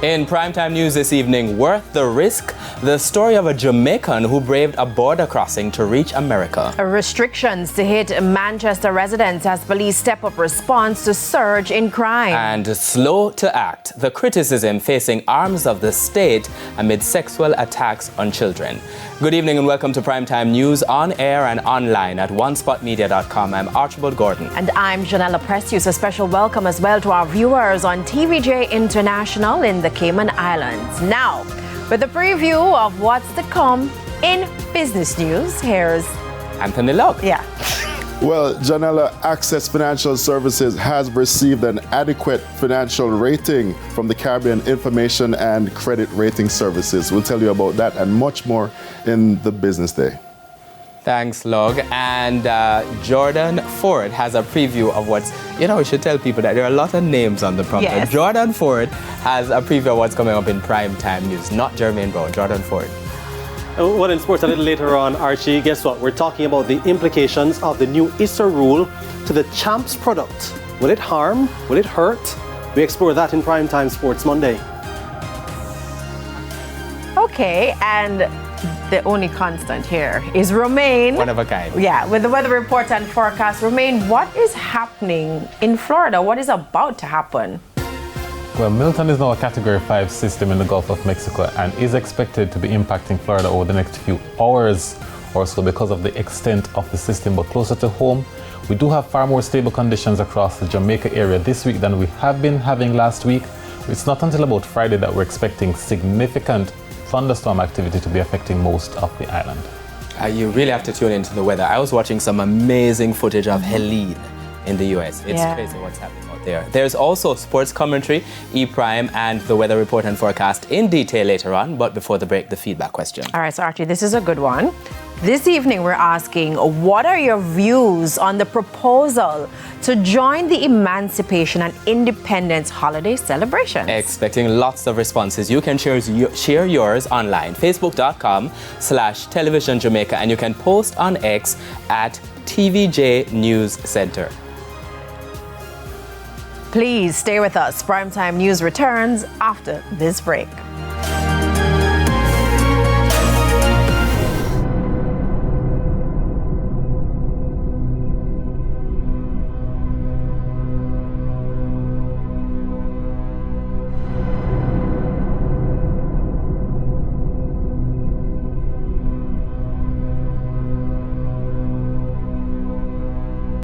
In primetime news this evening, worth the risk? The story of a Jamaican who braved a border crossing to reach America. Restrictions to hit Manchester residents as police step up response to surge in crime. And slow to act, the criticism facing arms of the state amid sexual attacks on children. Good evening and welcome to Primetime News on air and online at onespotmedia.com. I'm Archibald Gordon. And I'm Janella Precious. A special welcome as well to our viewers on TVJ International in the Cayman Islands. Now, with a preview of what's to come in business news, here's Anthony Locke. Yeah. Well, Janella, Access Financial Services has received an adequate financial rating from the Caribbean Information and Credit Rating Services. We'll tell you about that and much more in the business day. Thanks, Log. And Jordan Ford has a preview of what's, we should tell people that there are a lot of names on the prompter. Yes. Jordan Ford has a preview of what's coming up in Primetime News. Not Jermaine Brown, Jordan Ford. Well, in sports a little later on, Archie, guess what? We're talking about the implications of the new ISA rule to the Champs product. Will it harm? Will it hurt? We explore that in Primetime Sports Monday. Okay, and the only constant here is Romaine. One of a kind. Yeah, with the weather report and forecast. Romaine, what is happening in Florida? What is about to happen? Well, Milton is now a Category 5 system in the Gulf of Mexico and is expected to be impacting Florida over the next few hours or so because of the extent of the system. But closer to home, we do have far more stable conditions across the Jamaica area this week than we have been having last week. It's not until about Friday that we're expecting significant thunderstorm activity to be affecting most of the island. You really have to tune into the weather. I was watching some amazing footage of Helene in the US. It's crazy what's happening out there. There's also sports commentary, E-Prime, and the weather report and forecast in detail later on. But before the break, the feedback question. All right, so Archie, this is a good one. This evening, we're asking, what are your views on the proposal to join the Emancipation and Independence holiday celebrations? Expecting lots of responses. You can share yours online, facebook.com/television Jamaica, and you can post on X at TVJ News Center. Please stay with us. Primetime News returns after this break.